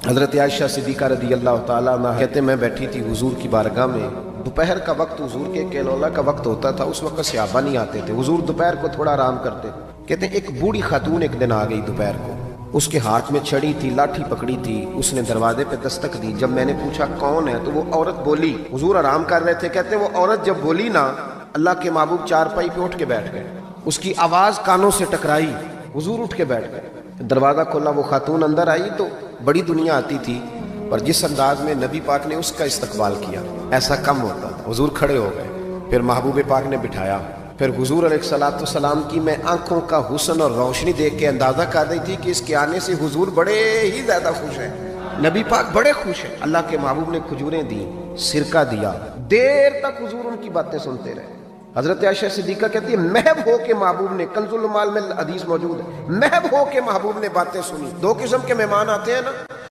حضرت عائشہ صدیقہ رضی اللہ تعالیٰ عنہ کہتے میں بیٹھی تھی حضور کی بارگاہ میں، دوپہر کا وقت حضور کے کیلولا کا وقت ہوتا تھا، اس وقت صحابہ نہیں آتے تھے، حضور دوپہر کو تھوڑا آرام کرتے۔ کہتے ہیں ایک بوڑھی خاتون ایک دن آ گئی دوپہر کو، اس کے ہاتھ میں چھڑی تھی، لاٹھی پکڑی تھی، اس نے دروازے پہ دستک دی۔ جب میں نے پوچھا کون ہے تو وہ عورت بولی، حضور آرام کر رہے تھے، کہتے ہیں وہ عورت جب بولی نا، اللہ کے محبوب چارپائی پہ اٹھ کے بیٹھ گئے، اس کی آواز کانوں سے ٹکرائی، حضور اٹھ کے بیٹھ گئے۔ دروازہ کھولا، وہ خاتون اندر آئی تو بڑی دنیا آتی تھی، اور جس انداز میں نبی پاک نے اس کا استقبال کیا ایسا کم ہوتا تھا۔ حضور کھڑے ہو گئے، پھر محبوب پاک نے بٹھایا، پھر حضور علیہ السلام کی میں آنکھوں کا حسن اور روشنی دیکھ کے اندازہ کر رہی تھی کہ اس کے آنے سے حضور بڑے ہی زیادہ خوش ہیں، نبی پاک بڑے خوش ہیں۔ اللہ کے محبوب نے کھجوریں دی، سرکہ دیا، دیر تک حضور ان کی باتیں سنتے رہے۔ حضرت عائشہ صدیقہ کہتی ہے محب ہو کے محبوب نے، کنز المال میں حدیث موجود ہے، محب ہو کے محبوب نے باتیں سنی۔ دو قسم کے مہمان آتے ہیں نا،